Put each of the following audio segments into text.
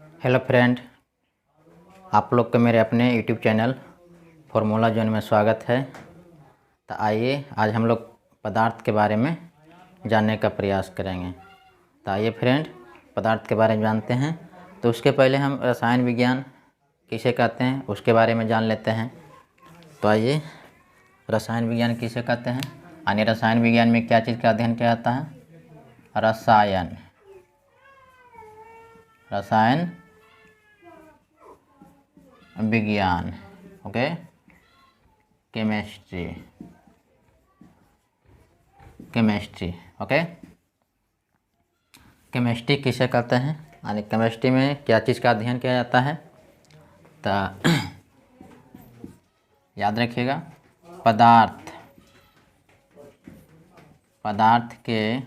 Hello friend, आप लोग के मेरे अपने यूट्यूब चैनल फॉर्मूला जोन में स्वागत है। तो आइए आज हम लोग पदार्थ के बारे में जानने का प्रयास करेंगे। तो आइए फ्रेंड, पदार्थ के बारे में जानते हैं। तो उसके पहले हम रसायन विज्ञान किसे कहते हैं उसके बारे में जान लेते हैं। तो आइए, रसायन विज्ञान किसे कहते हैं यानी रसायन विज्ञान में क्या चीज़ का अध्ययन किया जाता है? रसायन विज्ञान, ओके। Chemistry, okay. केमिस्ट्री किसे कहते हैं यानी केमिस्ट्री में क्या चीज़ का अध्ययन किया जाता है? तो याद रखिएगा, पदार्थ के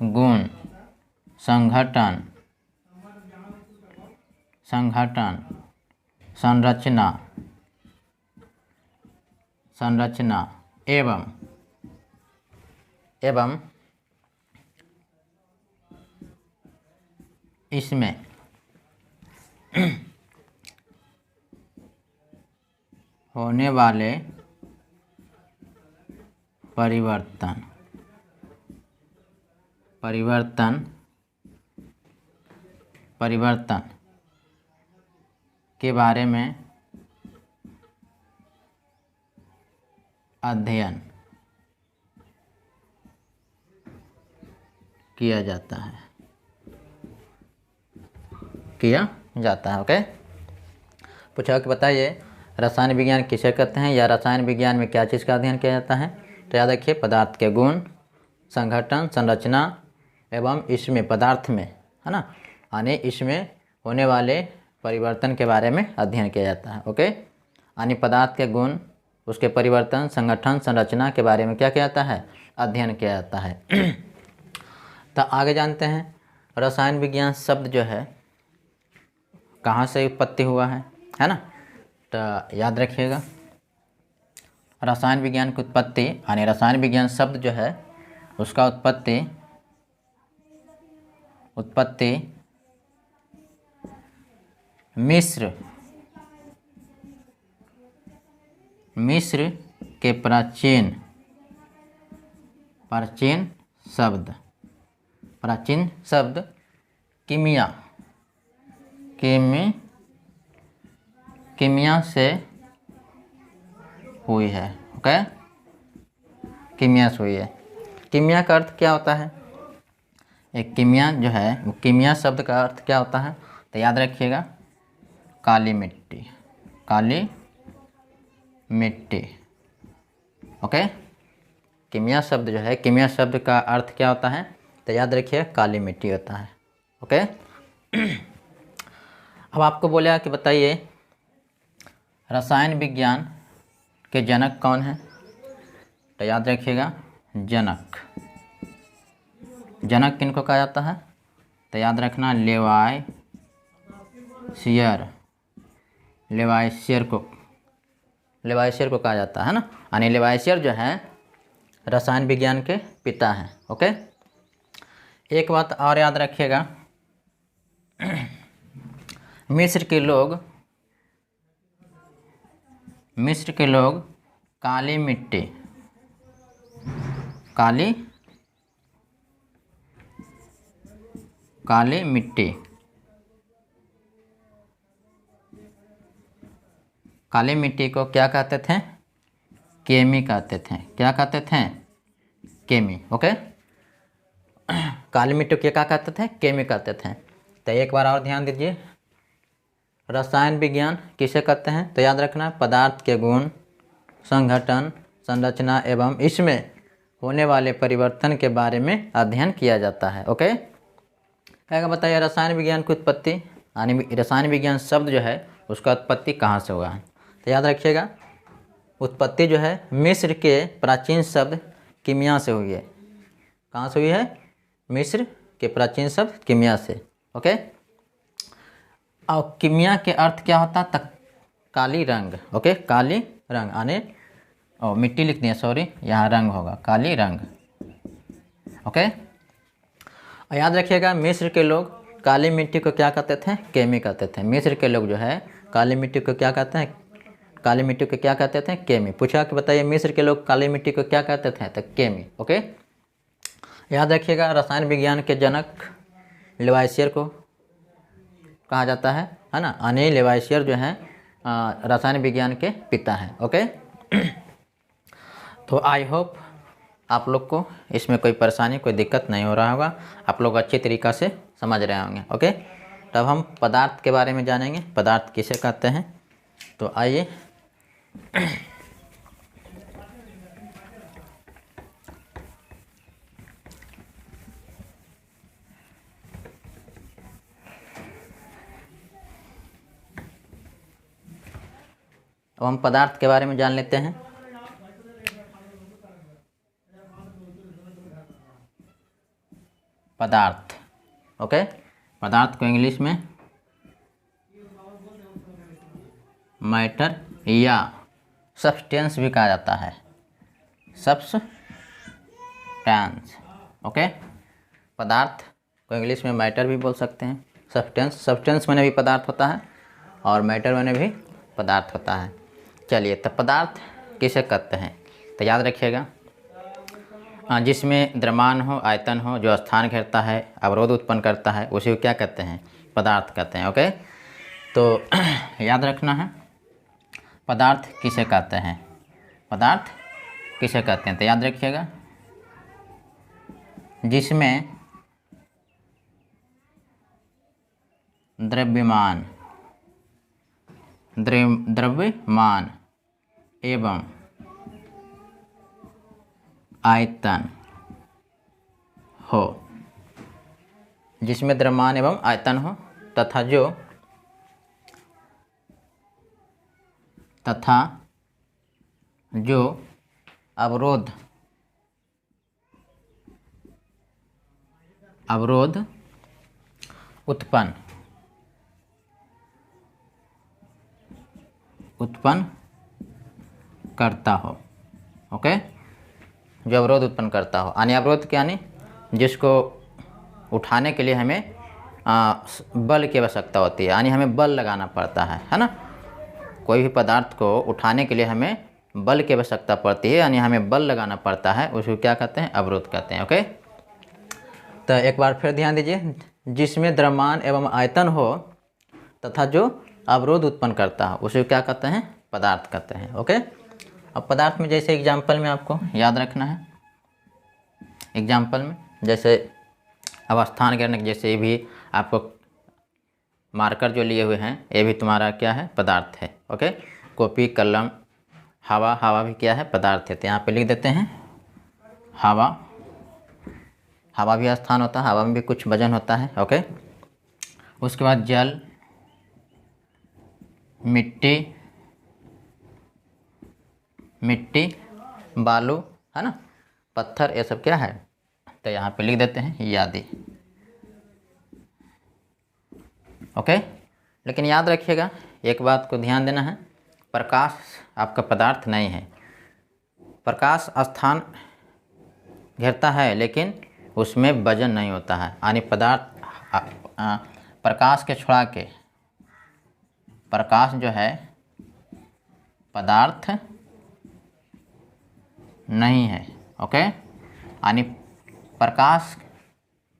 गुण, संघटन, संरचना एवं इसमें होने वाले परिवर्तन के बारे में अध्ययन किया जाता है, ओके। पूछा कि बताइए रसायन विज्ञान किसे कहते हैं या रसायन विज्ञान में क्या चीज़ का अध्ययन किया जाता है? तो याद रखिए, पदार्थ के गुण, संगठन, संरचना एवं इसमें पदार्थ में, है ना, यानी इसमें होने वाले परिवर्तन के बारे में अध्ययन किया जाता है, ओके। यानी पदार्थ के गुण, उसके परिवर्तन, संगठन, संरचना के बारे में क्या किया जाता है? अध्ययन किया जाता है। तो आगे जानते हैं, रसायन विज्ञान शब्द जो है कहाँ से उत्पत्ति हुआ है ना। तो याद रखिएगा, रसायन विज्ञान की उत्पत्ति यानी रसायन विज्ञान शब्द जो है उसका उत्पत्ति मिस्र के प्राचीन शब्द कीमिया से हुई है, ओके। कीमिया से हुई है। कीमिया का अर्थ क्या होता है? एक कीमिया जो है वो कीमिया शब्द का अर्थ क्या होता है? तो याद रखिएगा, काली मिट्टी, ओके। कीमिया शब्द जो है, कीमिया शब्द का अर्थ क्या होता है? तो याद रखिए, काली मिट्टी होता है, ओके। अब आपको बोला कि बताइए रसायन विज्ञान के जनक कौन है? तो याद रखिएगा, जनक किनको कहा जाता है? तो याद रखना, लेवाइसियर को कहा जाता है ना। यानी लेवाइसियर जो है रसायन विज्ञान के पिता हैं, ओके। एक बात और याद रखिएगा, मिस्र के लोग काली मिट्टी को क्या कहते थे? केमी कहते थे। क्या कहते थे? केमी, ओके। काली मिट्टी को क्या कहते थे? केमी कहते थे। तो एक बार और ध्यान दीजिए, रसायन विज्ञान किसे कहते हैं? तो याद रखना, पदार्थ के गुण, संगठन, संरचना एवं इसमें होने वाले परिवर्तन के बारे में अध्ययन किया जाता है, ओके। क्या बताइए रसायन विज्ञान की उत्पत्ति यानी रसायन विज्ञान शब्द जो है उसका उत्पत्ति कहाँ से हुआ है? तो याद रखिएगा, उत्पत्ति जो है मिस्र के प्राचीन शब्द कीमिया से हुई है। कहाँ से हुई है? मिस्र के प्राचीन शब्द कीमिया से, ओके। और कीमिया के अर्थ क्या होता है? काली रंग, ओके, काली रंग यानी ओ मिट्टी लिख दिया, सॉरी, यहाँ रंग होगा, काली रंग। ओके, और याद रखिएगा मिस्र के लोग काली मिट्टी को क्या कहते थे? केमी कहते थे। मिस्र के लोग जो है काली मिट्टी को क्या कहते हैं? काली मिट्टी को क्या कहते थे? केमी। पूछा कि बताइए मिस्र के लोग काली मिट्टी को क्या कहते थे? तो केमी। ओके, याद रखिएगा रसायन विज्ञान के जनक लेवाइसियर को कहा जाता है ना। अनिल लेवाइसियर जो है रसायन विज्ञान के पिता हैं। ओके, तो आई होप आप लोग को इसमें कोई परेशानी, कोई दिक्कत नहीं हो रहा होगा, आप लोग अच्छी तरीक़ा से समझ रहे होंगे। ओके, तब हम पदार्थ के बारे में जानेंगे, पदार्थ किसे कहते हैं। तो आइए अब हम पदार्थ के बारे में जान लेते हैं। पदार्थ, ओके, पदार्थ को इंग्लिश में मैटर या सब्सटेंस भी कहा जाता है, सब्सटेंस। ओके, पदार्थ को इंग्लिश में मैटर भी बोल सकते हैं, सब्सटेंस। सब्सटेंस माने भी पदार्थ होता है और मैटर माने भी पदार्थ होता है। चलिए, तो पदार्थ किसे कहते हैं? तो याद रखिएगा जिसमें द्रव्यमान हो, आयतन हो, जो स्थान घेरता है, अवरोध उत्पन्न करता है, उसे क्या कहते हैं? पदार्थ कहते हैं। ओके, तो याद रखना है पदार्थ किसे कहते हैं, पदार्थ किसे कहते हैं। तो याद रखिएगा जिसमें द्रव्यमान एवं आयतन हो, जिसमें द्रव्यमान एवं आयतन हो तथा जो अवरोध उत्पन्न करता हो। ओके, जो अवरोध उत्पन्न करता हो, यानी अवरोध क्या, यानी जिसको उठाने के लिए हमें बल की आवश्यकता होती है, यानी हमें बल लगाना पड़ता है ना। कोई भी पदार्थ को उठाने के लिए हमें बल की आवश्यकता पड़ती है, यानी हमें बल लगाना पड़ता है, उसको क्या कहते हैं? अवरोध कहते हैं। ओके, तो एक बार फिर ध्यान दीजिए, जिसमें द्रव्यमान एवं आयतन हो तथा जो अवरोध उत्पन्न करता है उसे क्या कहते हैं? पदार्थ कहते हैं। ओके, अब पदार्थ में जैसे एग्जाम्पल में आपको याद रखना है, एग्जाम्पल में जैसे अवस्थान गिरने के, जैसे भी आपको मार्कर जो लिए हुए हैं ये भी तुम्हारा क्या है? पदार्थ है। ओके, कॉपी, कलम, हवा भी क्या है? पदार्थ है। तो यहाँ पे लिख देते हैं हवा भी स्थान होता है, हवा में भी कुछ वजन होता है। ओके, उसके बाद जल, मिट्टी, बालू, है ना, पत्थर, ये सब क्या है? तो यहाँ पे लिख देते हैं ये आदि। ओके, लेकिन याद रखिएगा एक बात को ध्यान देना है, प्रकाश आपका पदार्थ नहीं है। प्रकाश स्थान घेरता है लेकिन उसमें वजन नहीं होता है, यानी प्रकाश के छोड़ा के प्रकाश जो है पदार्थ नहीं है। ओके, यानी प्रकाश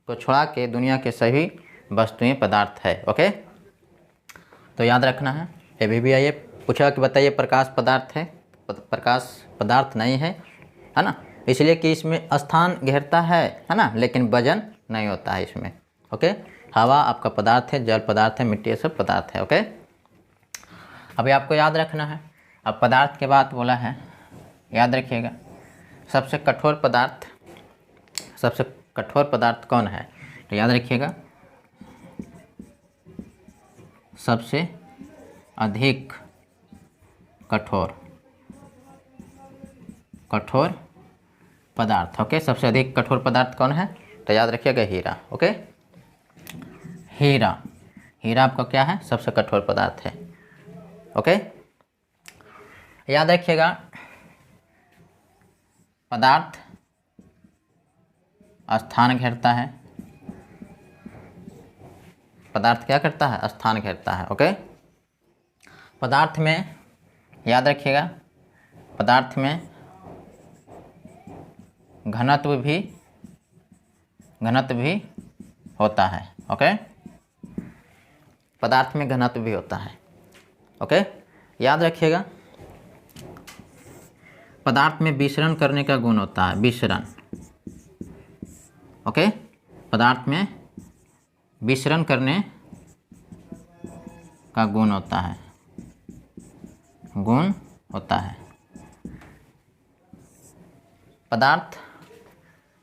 को छोड़ा के दुनिया के सभी वस्तुएं पदार्थ है। ओके, तो याद रखना है। अभी भी आइए पूछा कि बताइए प्रकाश पदार्थ है? प्रकाश पदार्थ नहीं है ना, इसलिए कि इसमें स्थान घेरता है ना, लेकिन वजन नहीं होता है इसमें। ओके, हवा आपका पदार्थ है, जल पदार्थ है, मिट्टी, ये सब पदार्थ है। ओके, अभी आपको याद रखना है, अब पदार्थ के बाद बोला है, याद रखिएगा सबसे कठोर पदार्थ कौन है? तो याद रखिएगा सबसे अधिक कठोर पदार्थ। ओके, सबसे अधिक कठोर पदार्थ कौन है? तो याद रखिएगा हीरा। ओके, हीरा आपका क्या है? सबसे कठोर पदार्थ है। ओके, याद रखिएगा पदार्थ स्थान घेरता है, पदार्थ क्या करता है, स्थान घेरता है। ओके, पदार्थ में याद रखिएगा, पदार्थ में घनत्व भी होता है। ओके, पदार्थ में घनत्व भी होता है। ओके, याद रखिएगा, पदार्थ में विसरण करने का गुण होता है, विसरण। ओके, पदार्थ में विसरण करने का गुण होता है, पदार्थ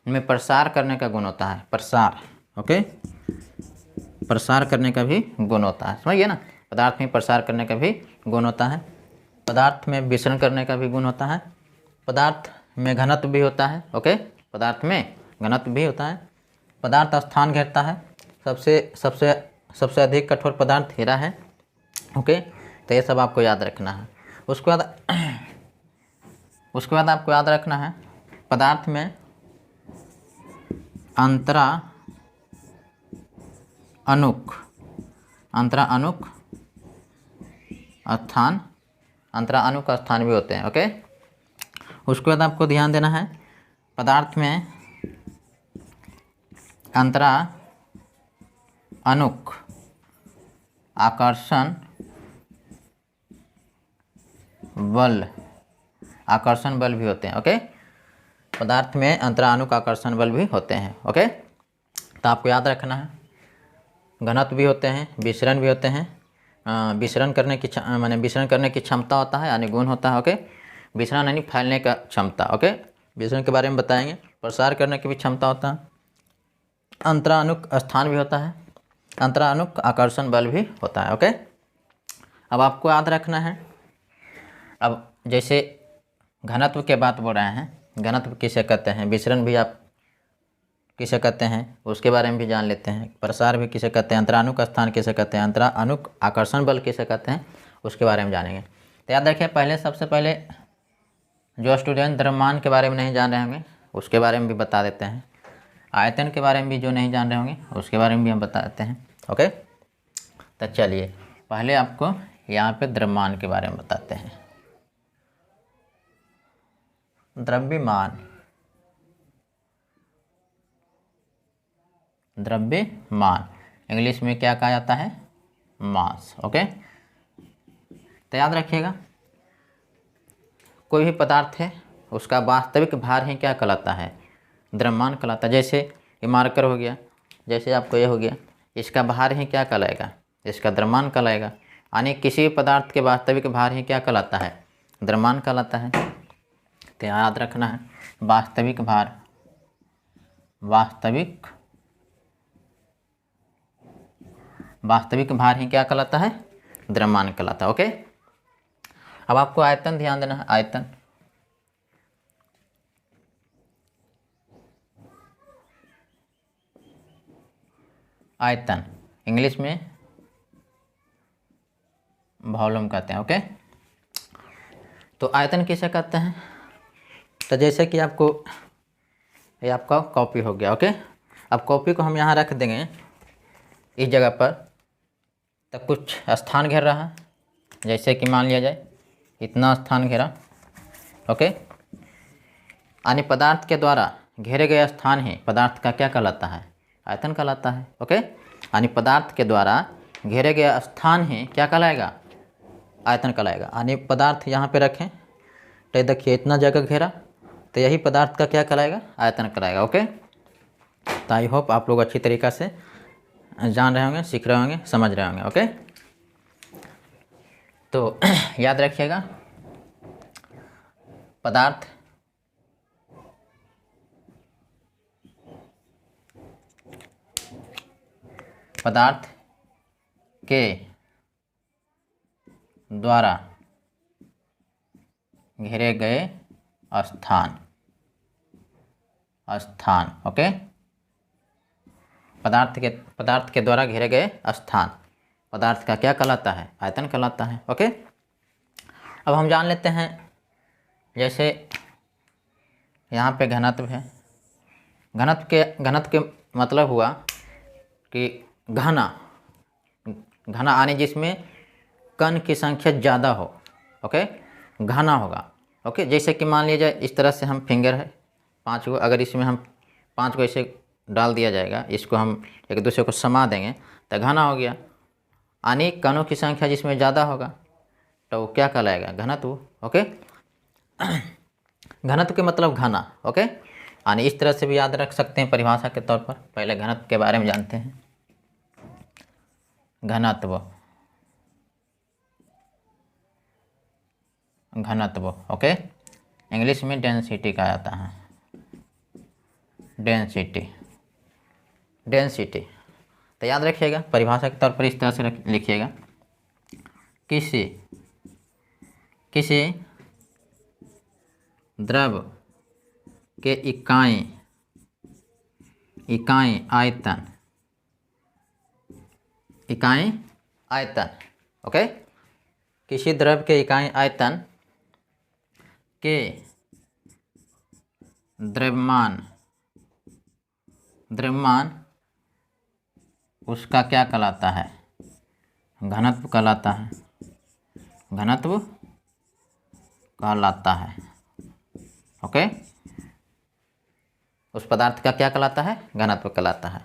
में प्रसार करने का गुण होता है, प्रसार। ओके, प्रसार करने का भी गुण होता है, समझिए ना, पदार्थ में प्रसार करने का भी गुण होता है, पदार्थ में विसरण करने का भी गुण होता है, पदार्थ में घनत्व भी होता है। ओके, पदार्थ में घनत्व भी होता है, पदार्थ स्थान घेरता है, सबसे अधिक कठोर पदार्थ हीरा है। ओके, तो ये सब आपको याद रखना है। उसके बाद आपको याद रखना है, पदार्थ में अंतरा अनुक स्थान भी होते हैं। ओके, उसके बाद आपको ध्यान देना है, पदार्थ में अंतरा अनुक आकर्षण बल भी होते हैं। ओके, पदार्थ में अंतरानुक आकर्षण बल भी होते हैं। ओके, तो आपको याद रखना है, घनत्व भी होते हैं, विसरण भी होते हैं, विसरण करने की क्षमता होता है, यानी गुण होता है। ओके, विसरण यानी फैलने का क्षमता। ओके, विसरण के बारे में बताएंगे, प्रसार करने की भी क्षमता होता है, अंतरानुक स्थान भी होता है, अंतरानुक आकर्षण बल भी होता है। ओके, अब आपको याद रखना है, अब जैसे घनत्व के बात बोल रहे हैं, घनत्व किसे कहते हैं, विसरण भी आप किसे कहते हैं उसके बारे में भी जान लेते हैं, प्रसार भी किसे कहते हैं, अंतरानुक स्थान किसे कहते हैं, अंतरानुक आकर्षण बल किसे कहते हैं, उसके बारे में जानेंगे। तो याद रखिए, सबसे पहले जो स्टूडेंट द्रव्यमान के बारे में नहीं जान रहे होंगे उसके बारे में भी बता देते हैं, आयतन के बारे में भी जो नहीं जान रहे होंगे उसके बारे में भी हम बता देते हैं। ओके, तो चलिए पहले आपको यहाँ पे द्रव्यमान के बारे में बताते हैं। द्रव्यमान इंग्लिश में क्या कहा जाता है, मास। ओके, तो याद रखिएगा, कोई भी पदार्थ है उसका वास्तविक भार ही क्या कहलाता है, द्रव्यमान कहलाता है। जैसे ये मार्कर हो गया, जैसे आपको ये हो गया, इसका भार ही क्या कहलाएगा, इसका द्रव्यमान कहलाएगा। यानी किसी भी पदार्थ के वास्तविक भार ही क्या कहलाता है, द्रव्यमान कहलाता है। तो याद रखना है, वास्तविक भार ही क्या कहलाता है, द्रव्यमान कहलाता है। ओके, अब आपको आयतन ध्यान देना है, आयतन इंग्लिश में वॉल्यूम कहते हैं। ओके, तो आयतन किसे कहते हैं, तो जैसे कि आपको ये आपका कॉपी हो गया। ओके, अब कॉपी को हम यहाँ रख देंगे इस जगह पर, तो कुछ स्थान घेर रहा है, जैसे कि मान लिया जाए इतना स्थान घेरा। ओके, यानी पदार्थ के द्वारा घेरे गए स्थान ही पदार्थ का क्या कहलाता है, आयतन कहलाता है। ओके, यानी पदार्थ के द्वारा घेरे गए स्थान ही क्या कहलाएगा, आयतन कहलाएगा। यानी पदार्थ यहाँ पे रखें तो देखिए इतना जगह घेरा, तो यही पदार्थ का क्या कहलाएगा, आयतन कहलाएगा। ओके, तो आई होप आप लोग अच्छी तरीक़ा से जान रहे होंगे, सीख रहे होंगे, समझ रहे होंगे। ओके, तो याद रखिएगा, पदार्थ के द्वारा घेरे गए स्थान। ओके, पदार्थ के द्वारा घेरे गए स्थान पदार्थ का क्या कहलाता है, आयतन कहलाता है। ओके, अब हम जान लेते हैं, जैसे यहाँ पे घनत्व है। घनत्व के मतलब हुआ कि घना आने जिसमें कण की संख्या ज़्यादा हो। ओके, घना होगा। ओके, जैसे कि मान लिया जाए इस तरह से हम फिंगर है 5 को, अगर इसमें हम 5 को ऐसे डाल दिया जाएगा, इसको हम एक दूसरे को समा देंगे तो घना हो गया। यानी कणों की संख्या जिसमें ज़्यादा होगा तो वो क्या कहलाएगा? घनत्व। ओके, घनत्व के मतलब घना। ओके, यानी इस तरह से भी याद रख सकते हैं परिभाषा के तौर पर। पहले घनत्व के बारे में जानते हैं। घनत्व, ओके, इंग्लिश में डेंसिटी कहा जाता है। डेंसिटी तो याद रखिएगा परिभाषा के तौर पर इस तरह से लिखिएगा। किसी द्रव के इकाई आयतन। ओके, किसी द्रव के इकाई आयतन के द्रव्यमान उसका क्या कहलाता है? घनत्व कहलाता है। ओके, उस पदार्थ का क्या कहलाता है? घनत्व कहलाता है।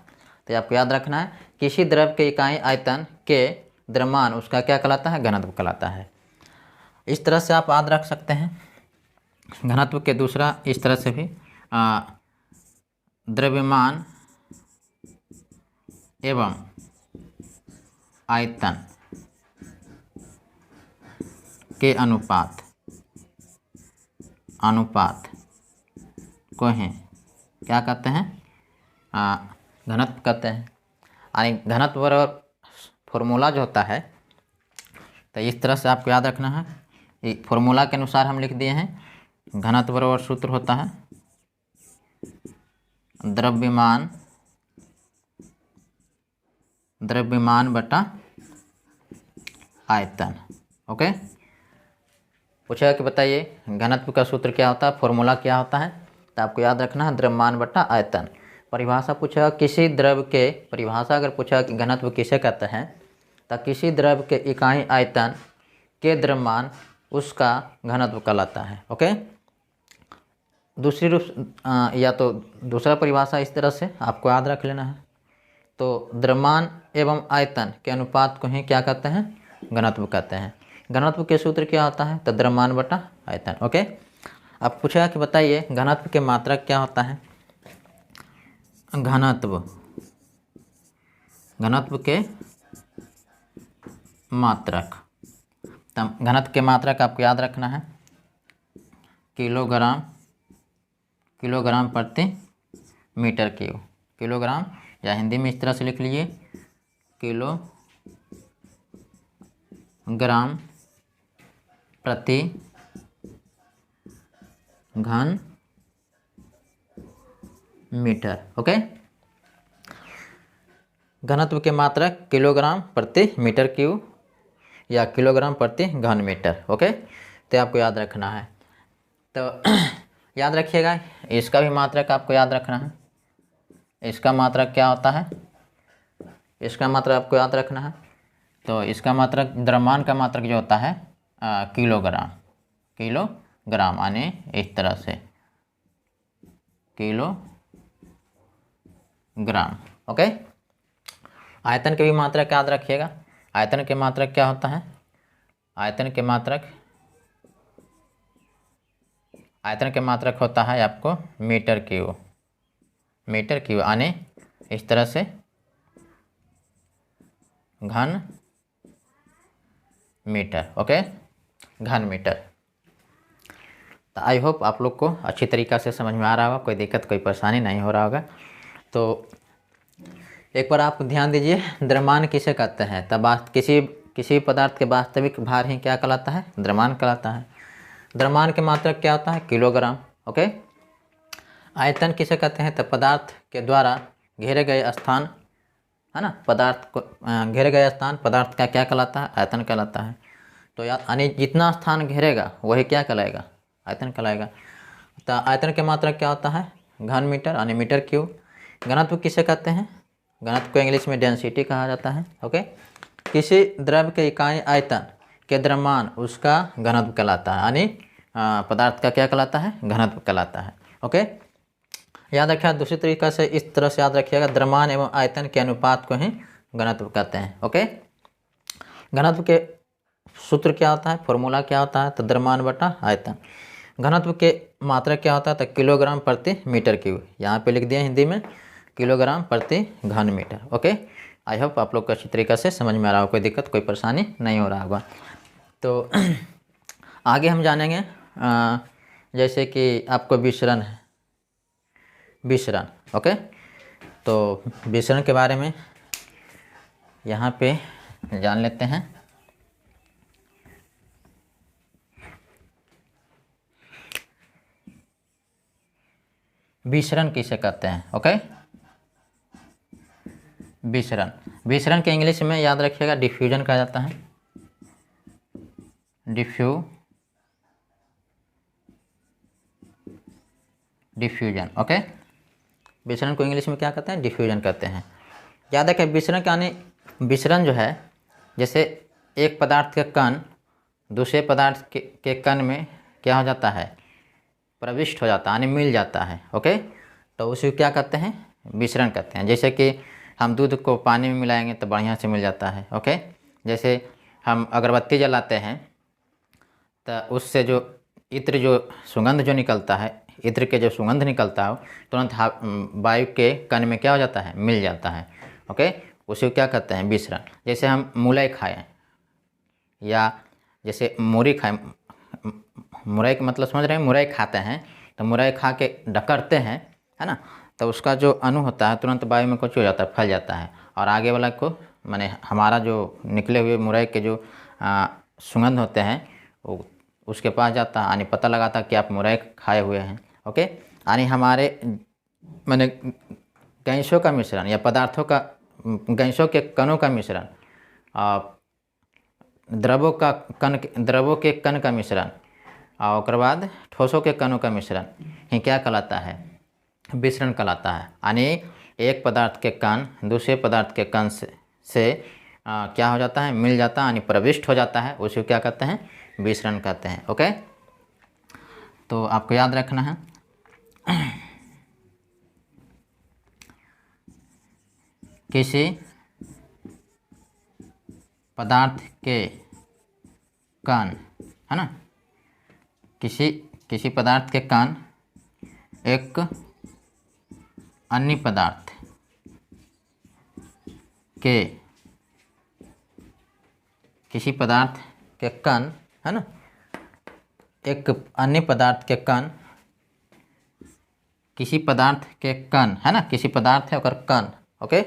तो आपको याद रखना है किसी द्रव के इकाई आयतन के द्रव्यमान उसका क्या कहलाता है? घनत्व कहलाता है। इस तरह से आप याद रख सकते हैं। घनत्व के दूसरा इस तरह से भी द्रव्यमान एवं आयतन के अनुपात को हैं क्या कहते हैं? घनत्व कहते हैं। यानी घनत्व और फॉर्मूला जो होता है तो इस तरह से आपको याद रखना है। फॉर्मूला के अनुसार हम लिख दिए हैं। घनत्व और सूत्र होता है द्रव्यमान बटा आयतन। ओके, पूछेगा कि बताइए घनत्व का सूत्र क्या होता है, फॉर्मूला क्या होता है? तो आपको याद रखना है द्रव्यमान बटा आयतन। परिभाषा पूछेगा किसी द्रव के, परिभाषा अगर पूछेगा कि घनत्व किसे कहते हैं तो किसी द्रव के इकाई आयतन के द्रव्यमान उसका घनत्व कहलाता है। ओके, दूसरी रूप या तो दूसरा परिभाषा इस तरह से आपको याद रख लेना है। तो द्रव्यमान एवं आयतन के अनुपात को ही क्या कहते हैं? घनत्व कहते हैं। घनत्व के सूत्र क्या होता है? तो द्रव्यमान बटा आयतन। ओके, अब पूछेगा कि बताइए घनत्व के मात्रक क्या होता है? घनत्व के मात्रक, घनत्व के मात्रक आपको याद रखना है किलोग्राम प्रति मीटर क्यूब। किलोग्राम या हिंदी में इस तरह से लिख लीजिए किलोग्राम प्रति घन मीटर। ओके, घनत्व के मात्रक किलोग्राम प्रति मीटर क्यूब या किलोग्राम प्रति घन मीटर। ओके, तो आपको याद रखना है। तो याद रखिएगा इसका भी मात्रक आपको याद रखना है। इसका मात्रक क्या होता है? इसका मात्रक आपको याद रखना है। तो इसका मात्रक द्रव्यमान का मात्रक जो होता है किलोग्राम यानी इस तरह से किलोग्राम। ओके, आयतन के भी मात्रक याद रखिएगा। आयतन के मात्रक क्या होता है? आयतन के मात्रक होता है आपको मीटर क्यूब यानी इस तरह से घन मीटर। ओके, घन मीटर। तो आई होप आप लोग को अच्छी तरीक़ा से समझ में आ रहा होगा, कोई दिक्कत कोई परेशानी नहीं हो रहा होगा। तो एक बार आप ध्यान दीजिए द्रव्यमान किसे कहते हैं? तब किसी पदार्थ के वास्तविक भार ही क्या कहलाता है? द्रव्यमान कहलाता है। द्रव्यमान के मात्रक क्या होता है? किलोग्राम। ओके, आयतन किसे कहते हैं? तब पदार्थ के द्वारा घेरे गए स्थान है ना, पदार्थ को घेरे गए स्थान पदार्थ का क्या कहलाता है? आयतन कहलाता है। तो यानी जितना स्थान घेरेगा वही क्या कहलाएगा? आयतन कहलाएगा। तो आयतन की मात्रा क्या होता है? घन मीटर यानी मीटर क्यूब। घनत्व किसे कहते हैं? घनत्व को इंग्लिश में डेंसिटी कहा जाता है। ओके, किसी द्रव्य के इकाई आयतन के द्रव्यमान उसका घनत्व कहलाता है, यानी पदार्थ का क्या कहलाता है? घनत्व कहलाता है। ओके, याद रखिएगा, दूसरी तरीका से इस तरह से याद रखिएगा, द्रव्यमान एवं आयतन के अनुपात को ही घनत्व कहते हैं। ओके, घनत्व के सूत्र क्या होता है? फॉर्मूला क्या होता है? तो द्रव्यमान बटा आयतन। घनत्व के मात्रा क्या होता है? तो किलोग्राम प्रति मीटर क्यूब। यहाँ पे लिख दिया हिंदी में किलोग्राम प्रति घन मीटर। ओके, आई होप आप लोग को अच्छी तरीक़े से समझ में आ रहा हो, कोई दिक्कत कोई परेशानी नहीं हो रहा होगा। तो आगे हम जानेंगे जैसे कि आपको विसरण है, विसरण। ओके, तो विसरण के बारे में यहाँ पे जान लेते हैं। विसरण किसे कहते हैं? ओके, विसरण, विसरण के इंग्लिश में याद रखिएगा डिफ्यूजन कहा जाता है। डिफ्यूजन। ओके, विसरण को इंग्लिश में क्या कहते हैं? डिफ्यूजन कहते हैं। याद रखें, विसरण का यानी विसरण जो है, जैसे एक पदार्थ के कण दूसरे पदार्थ के कण में क्या हो जाता है? प्रविष्ट हो जाता है, यानी मिल जाता है। ओके, तो उसे क्या कहते हैं? विसरण कहते हैं। जैसे कि हम दूध को पानी में मिलाएंगे तो बढ़िया से मिल जाता है। ओके, जैसे हम अगरबत्ती जलाते हैं तो उससे जो इत्र जो सुगंध जो निकलता है, इत्र के जो सुगंध निकलता है तुरंत वायु के कण में क्या हो जाता है? मिल जाता है। ओके, उसे क्या कहते हैं? विसरण। जैसे हम मूलाई खाएं या जैसे मूरी खाएं, मुरई का मतलब समझ रहे हैं? मुरई खाते हैं तो मुरई खा के ढकरते हैं, है ना, तो उसका जो अणु होता है तुरंत वायु में कुछ हो जाता है, फैल जाता है, और आगे वाला को माने हमारा जो निकले हुए मुरई के जो सुगंध होते हैं वो उसके पास जाता है, यानी पता लगाता है कि आप मुरई खाए हुए हैं। ओके, यानी हमारे माने गैसों का मिश्रण या पदार्थों का, गैसों के कणों का मिश्रण, द्रवों के कण का मिश्रण, और उसके बाद ठोसों के कणों का मिश्रण ही क्या कहलाता है? विसरण कहलाता है। यानी एक पदार्थ के कण दूसरे पदार्थ के कण से क्या हो जाता है? मिल जाता है, यानी प्रविष्ट हो जाता है, उसे क्या कहते हैं? विसरण कहते हैं। ओके, तो आपको याद रखना है किसी पदार्थ के कण, है ना, किसी पदार्थ के कण एक अन्य पदार्थ के, किसी पदार्थ के कण, है ना, एक अन्य पदार्थ के कण, किसी पदार्थ के कण, है ना, किसी पदार्थ है और कण। ओके,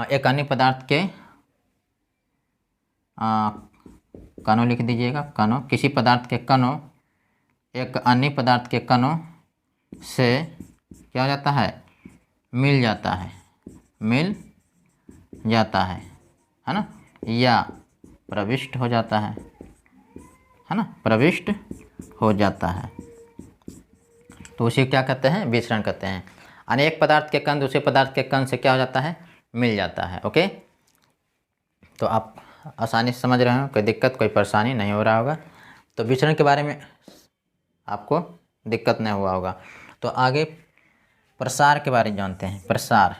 एक अन्य पदार्थ के कणों लिख दीजिएगा, कणों, किसी पदार्थ के कणों एक अन्य पदार्थ के कणों से क्या हो जाता है? मिल जाता है, मिल जाता है ना, या प्रविष्ट हो जाता है ना, प्रविष्ट हो जाता है, तो उसे क्या कहते हैं? विसरण कहते हैं। यानी एक पदार्थ के कण दूसरे पदार्थ के कण से क्या हो जाता है? मिल जाता है। ओके, तो आप आसानी से समझ रहे हो, कोई दिक्कत कोई परेशानी नहीं हो रहा होगा। तो विसरण के बारे में आपको दिक्कत नहीं हुआ होगा। तो आगे प्रसार के बारे में जानते हैं। प्रसार,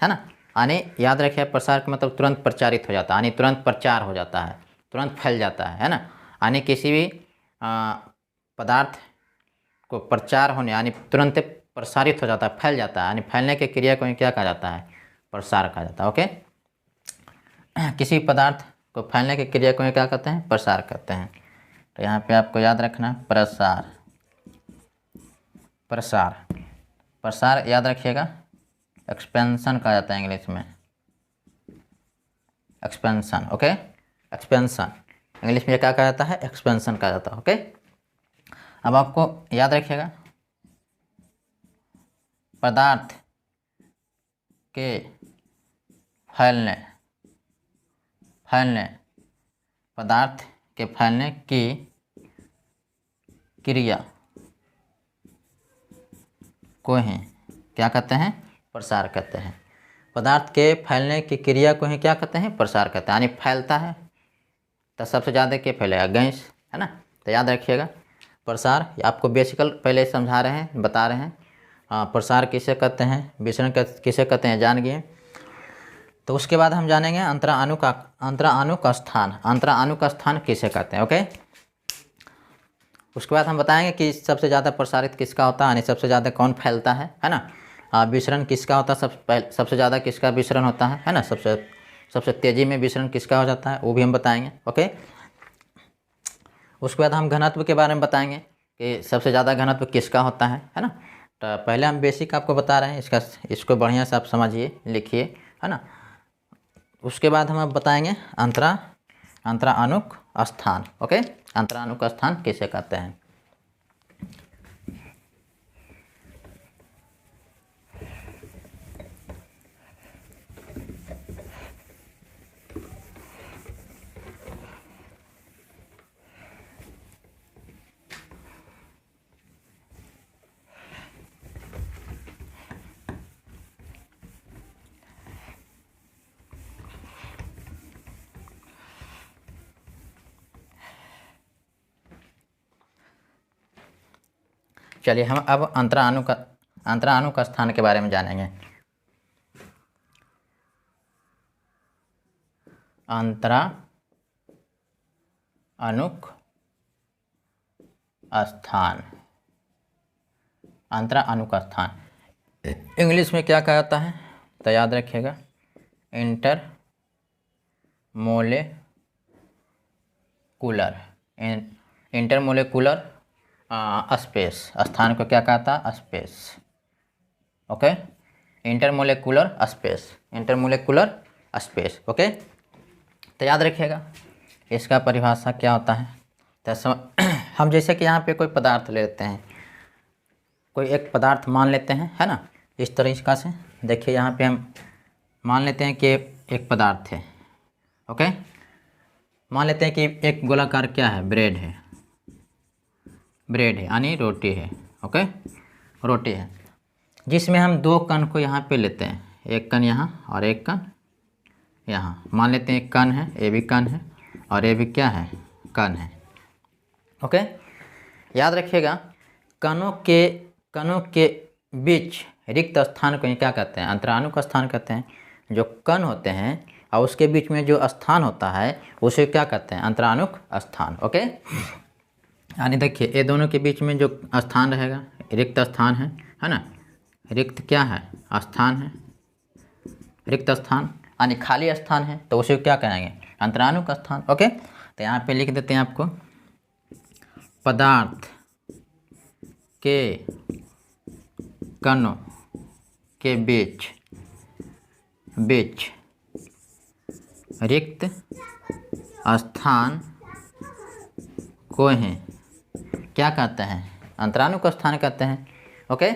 है ना, यानी याद रखिए प्रसार का मतलब तुरंत प्रचारित हो जाता है, यानी तुरंत प्रचार हो जाता है, तुरंत फैल जाता है ना, यानी किसी भी पदार्थ को प्रचार होने यानी तुरंत प्रसारित हो जाता है, फैल जाता है, यानी फैलने की क्रिया को क्या कहा जाता है? प्रसार कहा जाता है। ओके, किसी पदार्थ को फैलने की क्रिया को क्या कहते हैं? प्रसार कहते हैं। तो यहाँ पे आपको याद रखना प्रसार, प्रसार, प्रसार याद रखिएगा एक्सपेंशन कहा जाता है इंग्लिश में, एक्सपेंशन। ओके, एक्सपेंशन इंग्लिश में क्या कहा जाता है? एक्सपेंशन कहा जाता है। ओके, अब आपको याद रखिएगा पदार्थ के फैलने, पदार्थ के फैलने की क्रिया को ही क्या कहते हैं? प्रसार कहते हैं। पदार्थ के फैलने की क्रिया को ही क्या कहते हैं? प्रसार कहते हैं। यानी फैलता है तो सबसे ज़्यादा क्या फैलेगा? गैस, है ना। तो याद रखिएगा प्रसार, आपको बेसिकल पहले समझा रहे हैं, बता रहे हैं। प्रसार किसे कहते हैं, विसरण किसे कहते हैं, जान गए। तो उसके बाद हम जानेंगे अंतराणु का स्थान। अंतराणु का स्थान किसे कहते हैं? ओके। उसके बाद हम बताएंगे कि सबसे ज़्यादा प्रसारित किसका होता है, यानी सबसे ज़्यादा कौन फैलता है ना। विसरण किसका होता है, सबसे ज़्यादा किसका विसरण होता है ना। सबसे तेज़ी में विसरण किसका हो जाता है, वो भी हम बताएंगे। ओके। उसके बाद हम घनत्व के बारे में बताएंगे कि सबसे ज़्यादा घनत्व किसका होता है ना। तो पहले हम बेसिक आपको बता रहे हैं, इसको बढ़िया से आप समझिए, लिखिए, है ना। उसके बाद हम अब बताएंगे अंतराणुक स्थान। ओके, अंतराणुक स्थान किसे कहते हैं? चलिए हम अब अंतराणु का स्थान के बारे में जानेंगे। अंतराणुक स्थान, अंतराणु का स्थान इंग्लिश में क्या कहा जाता है? तो याद रखिएगा इंटरमोलेकुलर स्पेस। स्थान को क्या कहता है? Space. Okay, intermolecular space. Okay, तो याद रखिएगा इसका परिभाषा क्या होता है। तो हम जैसे कि यहाँ पे कोई पदार्थ ले लेते हैं, कोई एक पदार्थ मान लेते हैं, है ना। इस तरीक़ा से देखिए, यहाँ पे हम मान लेते हैं कि एक पदार्थ है। ओके, मान लेते हैं कि एक गोलाकार क्या है? ब्रेड है यानी रोटी है। ओके, रोटी है, जिसमें हम दो कण को यहाँ पे लेते हैं, एक कण यहाँ और एक कण यहाँ। मान लेते हैं एक कण है, ये भी कण है और ये भी क्या है? कण है। ओके, याद रखिएगा कणों के बीच रिक्त स्थान को क्या कहते हैं? अंतराणु का स्थान कहते हैं। जो कण होते हैं और उसके बीच में जो स्थान होता है उसे क्या कहते हैं? अंतराणुक स्थान। ओके, यानी देखिए ये दोनों के बीच में जो स्थान रहेगा, रिक्त स्थान है ना। रिक्त क्या है? स्थान है। रिक्त स्थान यानी खाली स्थान है, तो उसे क्या कहेंगे? अंतराणुक स्थान। ओके, तो यहाँ पे लिख देते हैं आपको, पदार्थ के कणों के बीच रिक्त स्थान को ही क्या कहते हैं? अंतराणुक स्थान कहते हैं। ओके,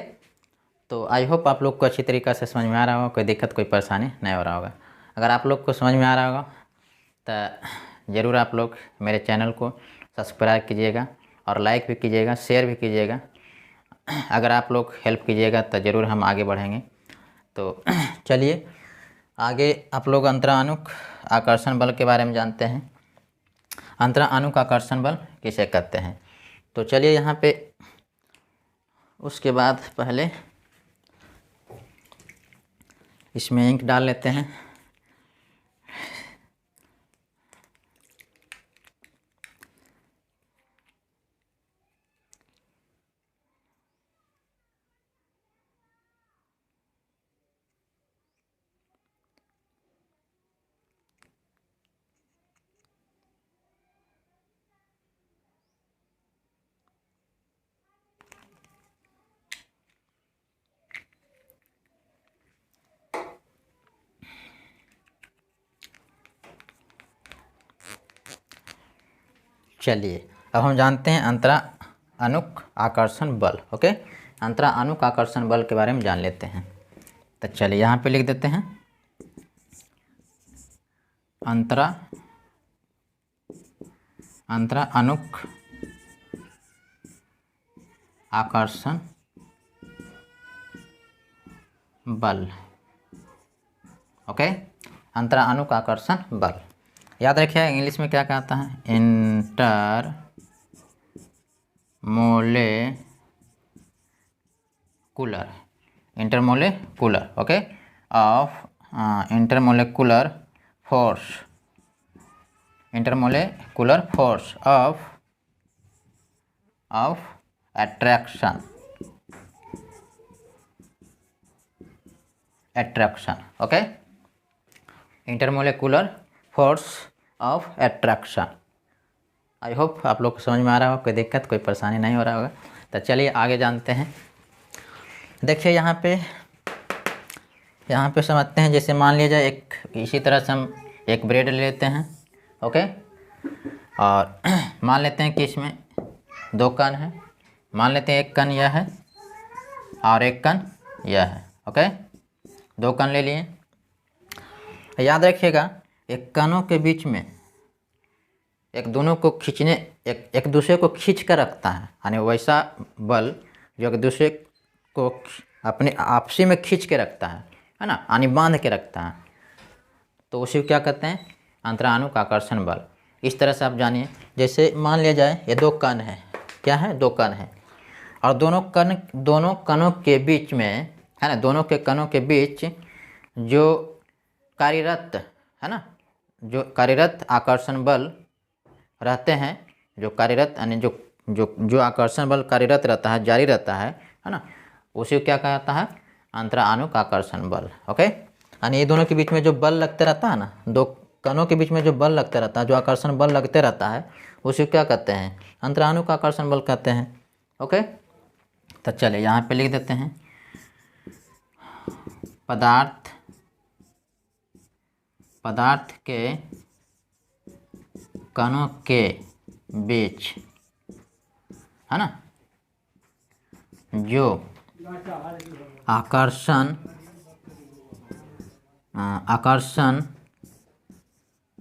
तो आई होप आप लोग को अच्छी तरीक़ा से समझ में आ रहा होगा, कोई दिक्कत कोई परेशानी नहीं हो रहा होगा। अगर आप लोग को समझ में आ रहा होगा तो ज़रूर आप लोग मेरे चैनल को सब्सक्राइब कीजिएगा और लाइक भी कीजिएगा, शेयर भी कीजिएगा। अगर आप लोग हेल्प कीजिएगा तो ज़रूर हम आगे बढ़ेंगे। तो चलिए आगे आप लोग अंतराणुक आकर्षण बल के बारे में जानते हैं। अंतराणुक आकर्षण बल किसे कहते हैं? तो चलिए यहाँ पे उसके बाद पहले इसमें इंक डाल लेते हैं। चलिए अब हम जानते हैं अंतराणुक आकर्षण बल। ओके, अंतराणुक आकर्षण बल के बारे में जान लेते हैं। तो चलिए यहाँ पे लिख देते हैं, अंतराणुक आकर्षण बल। ओके, अंतरानुक आकर्षण बल। याद रखिए इंग्लिश में क्या कहता है, inter molecular, intermolecular, okay, of intermolecular force, intermolecular force of attraction, okay, intermolecular force of attraction. I hope आप लोग को समझ में आ रहा होगा, कोई दिक्कत कोई परेशानी नहीं हो रहा होगा। तो चलिए आगे जानते हैं। देखिए यहाँ पे समझते हैं। जैसे मान लिया जाए एक, इसी तरह से हम एक ब्रेड ले लेते हैं, ओके, और मान लेते हैं कि इसमें 2 कण है। मान लेते हैं एक कण यह है और एक कण यह है, ओके, 2 कण ले लिए। याद रखिएगा एक कणों के बीच में एक दोनों को खींचने, एक दूसरे को खींच कर रखता है, यानी वैसा बल जो एक दूसरे को अपने आपसी में खींच के रखता है ना, यानी बांध के रखता है, तो उसी को क्या कहते हैं, अंतरानुक आकर्षण बल। इस तरह से आप जानिए। जैसे मान लिया जाए ये 2 कण है, क्या है, 2 कण है, और दोनों कणों के बीच में है ना, दोनों के कणों के बीच जो कार्यरत है ना, जो कार्यरत आकर्षण बल रहते हैं, जो कार्यरत यानी जो आकर्षण बल कार्यरत रहता है, जारी रहता है ना, उसी को क्या कहता है, अंतरानुक आकर्षण बल। ओके, यानी ये दोनों के बीच में जो बल लगते रहता है ना, 2 कणों के बीच में जो बल लगते रहता है, जो आकर्षण बल लगते रहता है, उसी को क्या कहते हैं, अंतरानुक आकर्षण बल कहते हैं। ओके, तो चलिए यहाँ पे लिख देते हैं, पदार्थ के कणों के बीच है ना, जो आकर्षण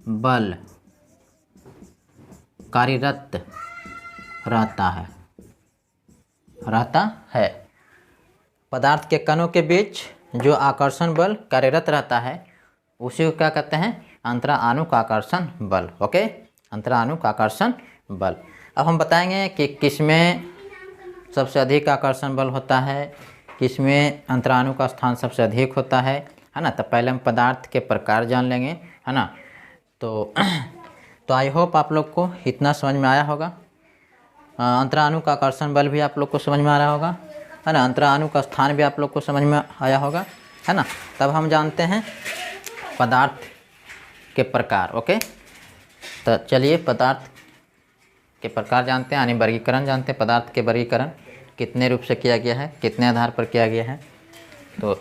बल कार्यरत रहता है। पदार्थ के कणों के बीच जो आकर्षण बल कार्यरत रहता है, उसी को क्या कहते हैं, अंतरानुक आकर्षण बल। ओके, अंतरानुक आकर्षण बल। अब हम बताएंगे कि किसमें सबसे अधिक आकर्षण बल होता है, किसमें अंतरानुक का स्थान सबसे अधिक होता है ना। तो पहले हम पदार्थ के प्रकार जान लेंगे, है ना। तो आई होप आप लोग को इतना समझ में आया होगा। अंतरानुक आकर्षण बल भी आप लोग को समझ में आ रहा होगा, है ना। अंतरानुक का स्थान भी आप लोग को समझ में आया होगा, है ना। तब हम जानते हैं पदार्थ के प्रकार। ओके, तो चलिए पदार्थ के प्रकार जानते हैं, यानी वर्गीकरण जानते हैं। पदार्थ के वर्गीकरण कितने रूप से किया गया है, कितने आधार पर किया गया है। तो